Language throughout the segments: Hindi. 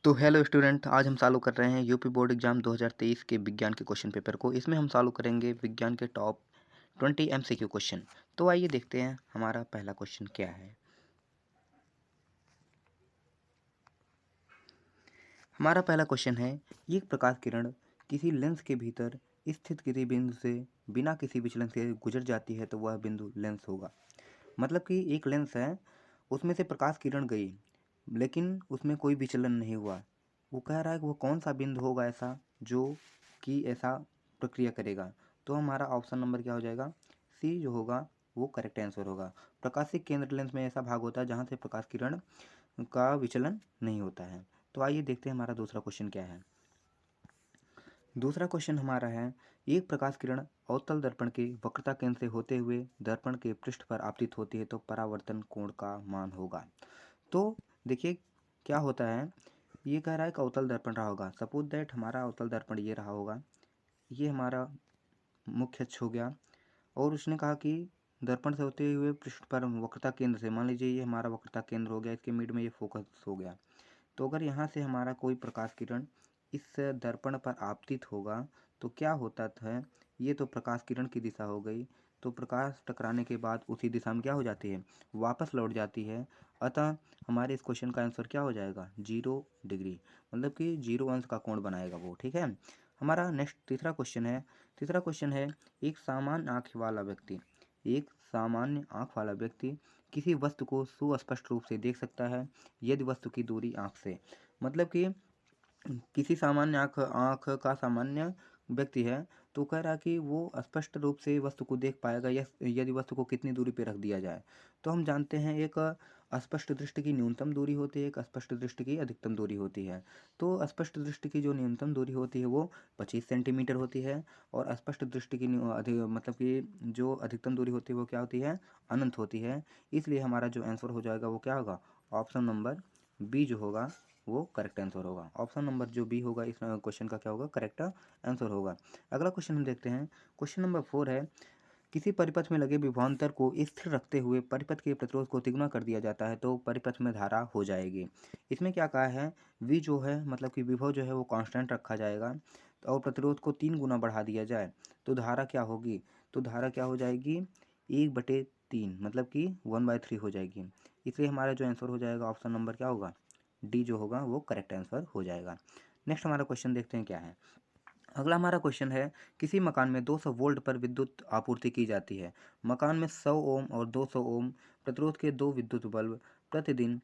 तो हेलो स्टूडेंट, आज हम चालू कर रहे हैं यूपी बोर्ड एग्जाम 2023 के विज्ञान के क्वेश्चन पेपर को। इसमें हम चालू करेंगे विज्ञान के टॉप 20 एमसीक्यू क्वेश्चन। तो आइए देखते हैं हमारा पहला क्वेश्चन क्या है। हमारा पहला क्वेश्चन है, एक प्रकाश किरण किसी लेंस के भीतर स्थित किसी बिंदु से बिना किसी विचलन से गुजर जाती है तो वह बिंदु लेंस होगा। मतलब कि एक लेंस है, उसमें से प्रकाश किरण गई लेकिन उसमें कोई विचलन नहीं हुआ। वो कह रहा है कि वो कौन सा बिंदु होगा ऐसा जो कि ऐसा प्रक्रिया करेगा। तो हमारा ऑप्शन नंबर क्या हो जाएगा, सी जो होगा वो करेक्ट आंसर होगा। प्रकाशिक केंद्र लेंस में ऐसा भाग होता है जहाँ से प्रकाश किरण का विचलन नहीं होता है। तो आइए देखते हैं हमारा दूसरा क्वेश्चन क्या है। दूसरा क्वेश्चन हमारा है, एक प्रकाश किरण अवतल दर्पण के वक्रता केंद्र से होते हुए दर्पण के पृष्ठ पर आपतित होती है तो परावर्तन कोण का मान होगा। तो देखिए क्या होता है, ये कह रहा है कि अवतल दर्पण रहा होगा। सपोज दैट हमारा अवतल दर्पण ये रहा होगा, ये हमारा मुख्य अक्ष हो गया, और उसने कहा कि दर्पण से होते हुए पृष्ठ पर वक्रता केंद्र से, मान लीजिए ये हमारा वक्रता केंद्र हो गया, इसके मिड में ये फोकस हो गया। तो अगर यहाँ से हमारा कोई प्रकाश किरण इस दर्पण पर आपतित होगा तो क्या होता है, ये तो प्रकाश किरण की दिशा हो गई, तो प्रकाश टकराने के बाद उसी दिशा में क्या हो जाती है, वापस लौट जाती है। अतः हमारे इस क्वेश्चन का आंसर क्या हो जाएगा, 0 डिग्री, मतलब कि 0 अंश का कोण बनाएगा वो। ठीक है। हमारा नेक्स्ट तीसरा क्वेश्चन है। तीसरा क्वेश्चन है, एक सामान्य आँख वाला व्यक्ति किसी वस्तु को सुस्पष्ट रूप से देख सकता है यदि वस्तु की दूरी आँख से, मतलब कि किसी सामान्य आँख आँख का सामान्य व्यक्ति है, तो कह रहा है कि वो स्पष्ट रूप से वस्तु को देख पाएगा यदि वस्तु को कितनी दूरी पे रख दिया जाए। तो हम जानते हैं एक अस्पष्ट दृष्टि की न्यूनतम दूरी होती है, एक अस्पष्ट दृष्टि की अधिकतम दूरी होती है। तो स्पष्ट दृष्टि की जो न्यूनतम दूरी होती है वो 25 सेंटीमीटर होती है, और अस्पष्ट दृष्टि की मतलब कि जो अधिकतम दूरी होती है वो क्या होती है, अनंत होती है। इसलिए हमारा जो आंसर हो जाएगा वो क्या होगा, ऑप्शन नंबर बी जो होगा वो करेक्ट आंसर होगा। ऑप्शन नंबर जो बी होगा इस क्वेश्चन का क्या होगा, करेक्ट आंसर होगा। अगला क्वेश्चन हम देखते हैं। क्वेश्चन नंबर 4 है, किसी परिपथ में लगे विभवांतर को स्थिर रखते हुए परिपथ के प्रतिरोध को तिगुना कर दिया जाता है तो परिपथ में धारा हो जाएगी। इसमें क्या कहा है, वी जो है मतलब कि विभव जो है वो कांस्टेंट रखा जाएगा और प्रतिरोध को 3 गुना बढ़ा दिया जाए तो धारा क्या होगी, तो धारा क्या हो जाएगी, 1/3, मतलब कि 1/3 हो जाएगी। इसलिए हमारा जो आंसर हो जाएगा ऑप्शन नंबर क्या होगा, डी जो होगा वो करेक्ट आंसर हो जाएगा। नेक्स्ट हमारा क्वेश्चन देखते हैं क्या है। अगला हमारा क्वेश्चन है, किसी मकान में 200 वोल्ट पर विद्युत आपूर्ति की जाती है। मकान में 100 ओम और 200 ओम प्रतिरोध के 2 विद्युत बल्ब प्रतिदिन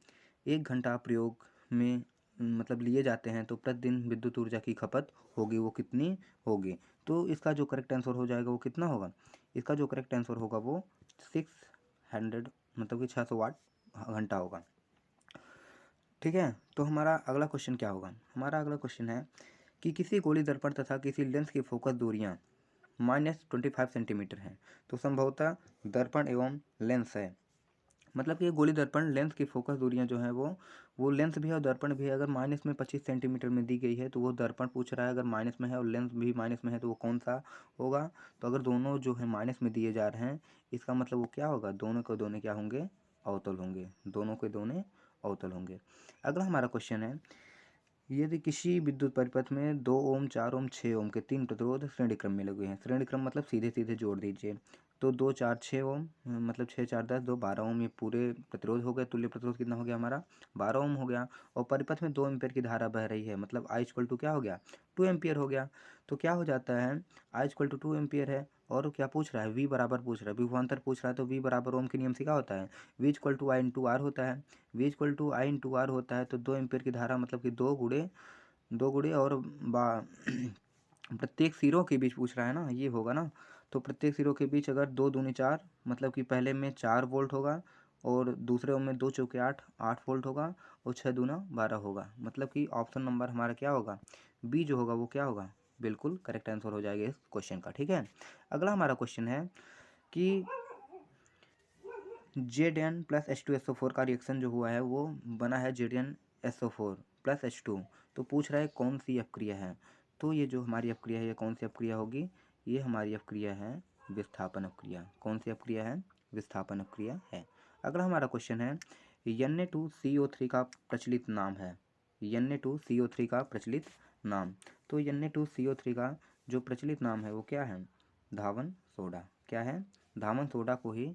1 घंटा प्रयोग में मतलब लिए जाते हैं तो प्रतिदिन विद्युत ऊर्जा की खपत होगी वो कितनी होगी। तो इसका जो करेक्ट आंसर हो जाएगा वो कितना होगा, इसका जो करेक्ट आंसर होगा वो 600 मतलब कि 600 वाट घंटा होगा। ठीक है। तो हमारा अगला क्वेश्चन क्या होगा, हमारा अगला क्वेश्चन है कि किसी गोली दर्पण तथा किसी लेंस की फोकस दूरियां -25 सेंटीमीटर हैं तो संभवतः दर्पण एवं लेंस है। मतलब कि ये गोली दर्पण लेंस की फोकस दूरियां जो है वो लेंस भी है और दर्पण भी है। अगर माइनस में 25 सेंटीमीटर में दी गई है तो वो दर्पण पूछ रहा है, अगर माइनस में है और लेंस भी माइनस में है तो वो कौन सा होगा। तो अगर दोनों जो है माइनस में दिए जा रहे हैं इसका मतलब वो क्या होगा, दोनों के दोनों क्या होंगे, अवतल होंगे, दोनों के दोनों अवतल होंगे। अगला हमारा क्वेश्चन है, यदि किसी विद्युत परिपथ में 2 ओम 4 ओम 6 ओम के 3 प्रतिरोध श्रेणी क्रम में लगे हैं, श्रेणी क्रम मतलब सीधे सीधे जोड़ दीजिए, तो 2 4 6 ओम मतलब 6 4 10 2 12 ओम, ये पूरे प्रतिरोध हो गए। तुल्य प्रतिरोध कितना हो गया हमारा, 12 ओम हो गया। और परिपथ में 2 एम्पियर की धारा बह रही है, मतलब आई इक्वल टू क्या हो गया, 2 एम्पियर हो गया। तो क्या हो जाता है, आई इक्वल टू 2 एम्पियर है, और क्या पूछ रहा है, वी बराबर पूछ रहा है, विभवांतर पूछ रहा है, तो वी बराबर ओम के नियम से क्या होता है, V equal to I into R होता है। V equal to I into R होता है तो 2 एम्पियर की धारा मतलब कि दो गुणे और प्रत्येक सिरों के बीच पूछ रहा है ना, ये होगा ना। तो प्रत्येक सिरों के बीच अगर 2 दूनी 4, मतलब कि पहले में 4 वोल्ट होगा और दूसरे में 2 चौके 8 वोल्ट होगा और 6 दूना 12 होगा। मतलब कि ऑप्शन नंबर हमारा क्या होगा, बी जो होगा वो क्या होगा, बिल्कुल करेक्ट आंसर हो जाएगा इस क्वेश्चन का। ठीक है। अगला हमारा क्वेश्चन है कि जेड एन प्लस H2SO4 का रिएक्शन जो हुआ है वो बना है ZnSO4 प्लस H2। तो पूछ रहा है कौन सी अपक्रिया है। तो ये जो हमारी अपक्रिया है ये कौन सी अपक्रिया होगी, ये हमारी अपक्रिया है विस्थापन अपक्रिया। कौन सी अपक्रिया है, विस्थापन अपक्रिया है। अगला हमारा क्वेश्चन है, Na2CO3 का प्रचलित नाम है। Na2CO3 का प्रचलित नाम। तो Na2CO3 का जो प्रचलित नाम है वो क्या है? धावन सोडा। क्या है? धावन सोडा को ही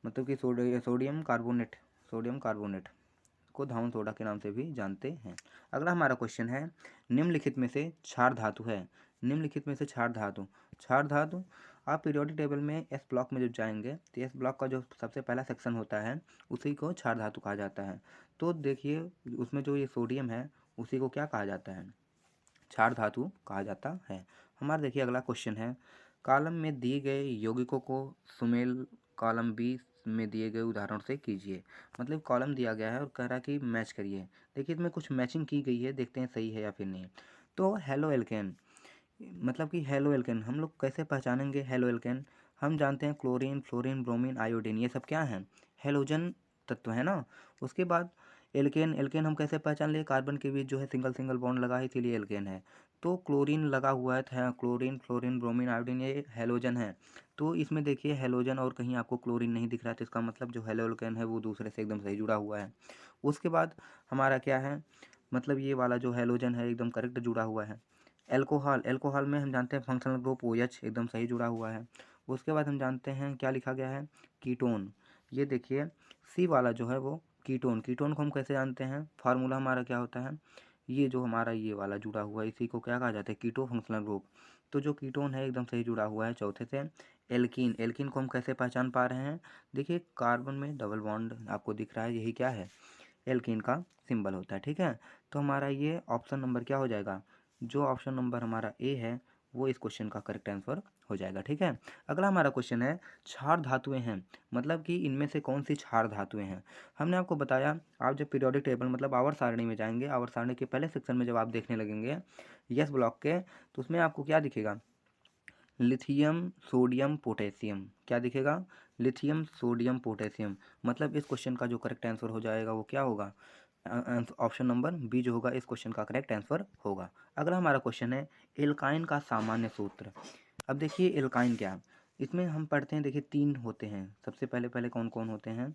मतलब कि सोडियम कार्बोनेट को धावन सोडा के नाम से भी जानते हैं। अगला हमारा क्वेश्चन है, निम्नलिखित में से क्षार धातु है। निम्नलिखित में से क्षार धातु आप पीरियोडिक टेबल में एस ब्लॉक में जब जाएंगे तो एस ब्लॉक का जो सबसे पहला सेक्शन होता है उसी को क्षार धातु कहा जाता है। तो देखिए उसमें जो ये सोडियम है उसी को क्या कहा जाता है? क्षार धातु कहा जाता है। हमारा देखिए अगला क्वेश्चन है, कॉलम में दिए गए यौगिकों को सुमेल कॉलम बी में दिए गए उदाहरण से कीजिए। मतलब कॉलम दिया गया है और कह रहा है कि मैच करिए। देखिए इसमें कुछ मैचिंग की गई है, देखते हैं सही है या फिर नहीं। तो हेलो एल्केन, मतलब कि हेलो एल्केन हम लोग कैसे पहचानेंगे? हेलो एल्केन हम जानते हैं क्लोरीन, फ्लोरीन, ब्रोमीन, आयोडीन ये सब क्या हैं? हेलोजन तत्व है ना। उसके बाद एल्केन हम कैसे पहचान लिए? कार्बन के बीच जो है सिंगल सिंगल बॉन्ड लगा है इसीलिए एल्केन है। तो क्लोरीन लगा हुआ है तो क्लोरीन, फ्लोरीन, ब्रोमीन, आयोडीन ये हेलोजन है। तो इसमें देखिए हेलोजन और कहीं आपको क्लोरीन नहीं दिख रहा है तो इसका मतलब जो हेलो एल्केन है वो दूसरे से एकदम सही जुड़ा हुआ है। उसके बाद हमारा क्या है, मतलब ये वाला जो हेलोजन है एकदम करेक्ट जुड़ा हुआ है। एल्कोहल में हम जानते हैं फंक्शनल ग्रुप OH एकदम सही जुड़ा हुआ है। उसके बाद हम जानते हैं क्या लिखा गया है, कीटोन। ये देखिए सी वाला जो है वो कीटोन को हम कैसे जानते हैं? फार्मूला हमारा क्या होता है, ये जो हमारा ये वाला जुड़ा हुआ है इसी को क्या कहा जाता है? कीटो फंक्शनल ग्रुप। तो जो कीटोन है एकदम सही जुड़ा हुआ है चौथे से। एल्कीन को हम कैसे पहचान पा रहे हैं? देखिए कार्बन में डबल बॉन्ड आपको दिख रहा है, यही क्या है? एल्कीन का सिंबल होता है। ठीक है, तो हमारा ये ऑप्शन नंबर क्या हो जाएगा? जो ऑप्शन नंबर हमारा ए है वो इस क्वेश्चन का करेक्ट आंसर हो जाएगा। ठीक है, अगला हमारा क्वेश्चन है, क्षार धातुएं हैं, मतलब कि इनमें से कौन सी क्षार धातुएं हैं? हमने आपको बताया, आप जब पीरियोडिक टेबल मतलब आवर्त सारणी में जाएंगे, आवर्त सारणी के पहले सेक्शन में जब आप देखने लगेंगे यस ब्लॉक के, तो उसमें आपको क्या दिखेगा? Lithium, sodium, potassium. क्या दिखेगा? Lithium, sodium, potassium. मतलब इस क्वेश्चन का जो करेक्ट आंसर हो जाएगा वो क्या होगा? ऑप्शन नंबर बी जो होगा इस क्वेश्चन का करेक्ट आंसर होगा। अगला हमारा क्वेश्चन है, एल्काइन का सामान्य सूत्र। अब देखिए एल्काइन क्या, इसमें हम पढ़ते हैं, देखिए 3 होते हैं। सबसे पहले पहले कौन कौन होते हैं?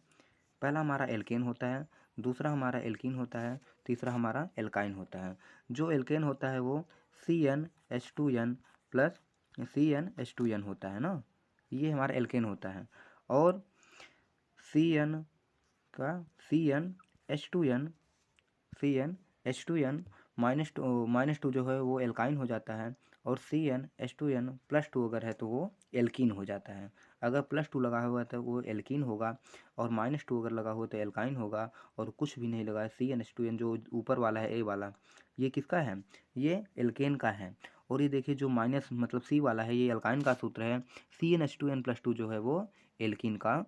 पहला हमारा एल्केन होता है, दूसरा हमारा एल्कीन होता है, तीसरा हमारा एल्काइन होता है। जो एल्केन होता है वो CnH2n प्लस CnH2n होता है ना, ये हमारा एल्केन होता है। और Cn का CnH2n -2 जो है वो एल्काइन हो जाता है, और CnH2n +2 अगर है तो वो एल्कीन हो जाता है। अगर +2 लगा हुआ है तो वो एल्कीन होगा, और -2 अगर लगा हुआ तो एल्काइन होगा, और कुछ भी नहीं लगा है CnH2n जो ऊपर वाला है ए वाला, ये किसका है? ये एल्केन का है। और ये देखिए जो माइनस मतलब सी वाला है ये एल्काइन का सूत्र है, CnH2n+2 जो है वो एल्कीन का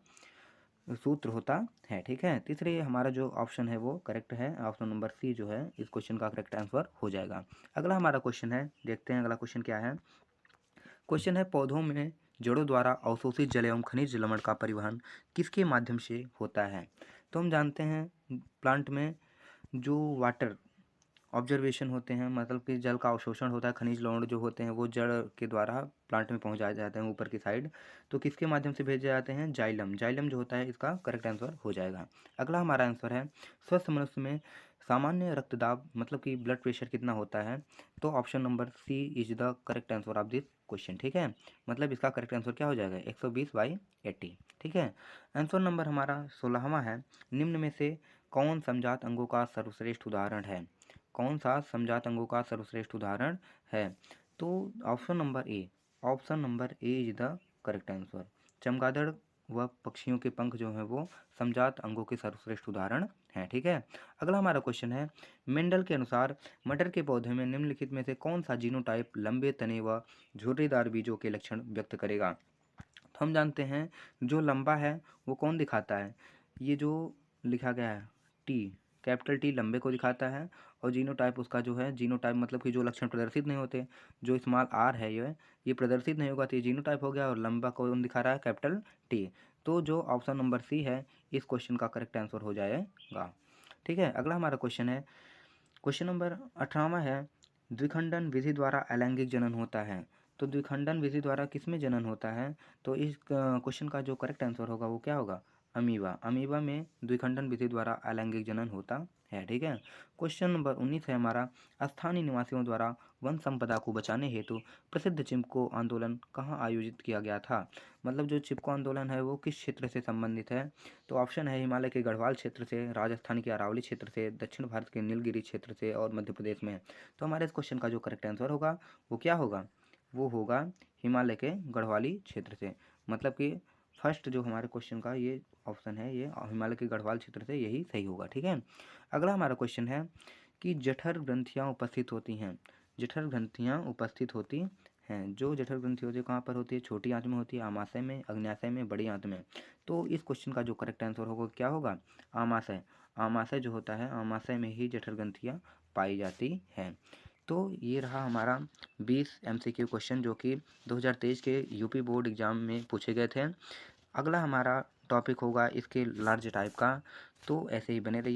सूत्र होता है। ठीक है, तीसरे हमारा जो ऑप्शन है वो करेक्ट है, ऑप्शन नंबर सी जो है इस क्वेश्चन का करेक्ट आंसर हो जाएगा। अगला हमारा क्वेश्चन है, देखते हैं अगला क्वेश्चन क्या है। क्वेश्चन है, पौधों में जड़ों द्वारा अवशोषित जल एवं खनिज लवण का परिवहन किसके माध्यम से होता है? तो हम जानते हैं प्लांट में जो वाटर ऑब्जर्वेशन होते हैं, मतलब कि जल का अवशोषण होता है, खनिज लवण जो होते हैं वो जड़ के द्वारा प्लांट में पहुंचाए जाते हैं ऊपर की साइड। तो किसके माध्यम से भेजे जाते हैं? जाइलम जो होता है इसका करेक्ट आंसर हो जाएगा। अगला हमारा आंसर है, स्वस्थ मनुष्य में सामान्य रक्तदाब मतलब कि ब्लड प्रेशर कितना होता है? तो option number C is the correct answer of this question. ठीक है, मतलब इसका करेक्ट आंसर क्या हो जाएगा? 120/80। ठीक है, आंसर नंबर हमारा 16वां है, निम्न में से कौन समजात अंगों का सर्वश्रेष्ठ उदाहरण है? कौन सा समजात अंगों का सर्वश्रेष्ठ उदाहरण है? तो option number A is the correct answer. चमगादड़ व पक्षियों के पंख जो हैं वो समजात अंगों के सर्वश्रेष्ठ उदाहरण हैं। ठीक है, अगला हमारा क्वेश्चन है, मेंडल के अनुसार मटर के पौधे में निम्नलिखित में से कौन सा जीनोटाइप लंबे तने व झुर्रीदार बीजों के लक्षण व्यक्त करेगा? तो हम जानते हैं जो लंबा है वो कौन दिखाता है? ये जो लिखा गया है टी, कैपिटल टी लंबे को दिखाता है, और जीनोटाइप उसका जो है, जीनोटाइप मतलब कि जो लक्षण प्रदर्शित नहीं होते, जो स्मॉल आर है ये प्रदर्शित नहीं होगा तो ये जीनोटाइप हो गया, और लंबा कौन दिखा रहा है? Capital T. तो जो ऑप्शन नंबर सी है इस क्वेश्चन का करेक्ट आंसर हो जाएगा। ठीक है, अगला हमारा क्वेश्चन है, क्वेश्चन नंबर 18वां है, द्विखंडन विधि द्वारा अलैंगिक जनन होता है। तो द्विखंडन विधि द्वारा किसमें जनन होता है? तो इस क्वेश्चन का जो करेक्ट आंसर होगा वो क्या होगा? अमीबा में द्विखंडन विधि द्वारा अलैंगिक जनन होता है। ठीक है। क्वेश्चन नंबर 19 है हमारा, स्थानीय निवासियों द्वारा वन संपदा को बचाने हेतु प्रसिद्ध चिपको आंदोलन कहाँ आयोजित किया गया था। मतलब जो चिपको आंदोलन है वो किस क्षेत्र से संबंधित है। तो ऑप्शन है हिमालय के गढ़वाल क्षेत्र से, राजस्थान के अरावली क्षेत्र से, दक्षिण भारत के नीलगिरी क्षेत्र से और मध्य प्रदेश में है। तो हमारे इस क्वेश्चन का जो करेक्ट आंसर होगा वो क्या होगा, वो होगा हिमालय के गढ़वाली क्षेत्र से। मतलब कि फर्स्ट जो हमारे क्वेश्चन का ये ऑप्शन है, ये हिमालय के गढ़वाल क्षेत्र से यही सही होगा। ठीक है। अगला हमारा क्वेश्चन है कि जठर ग्रंथियाँ उपस्थित होती हैं। जठर ग्रंथियाँ उपस्थित होती हैं। जो जठर ग्रंथि होती है कहाँ पर होती है, छोटी आंत में होती है, आमाशय में, अग्न्याशय में, बड़ी आंत में। तो इस क्वेश्चन का जो करेक्ट आंसर होगा क्या होगा, आमाशय। आमाशय जो होता है, आमाशय में ही जठर ग्रंथियाँ पाई जाती हैं। तो ये रहा हमारा 20 MCQ क्वेश्चन जो कि 2023 के यूपी बोर्ड एग्जाम में पूछे गए थे। अगला हमारा टॉपिक होगा इसके लार्ज टाइप का। तो ऐसे ही बने रहिए।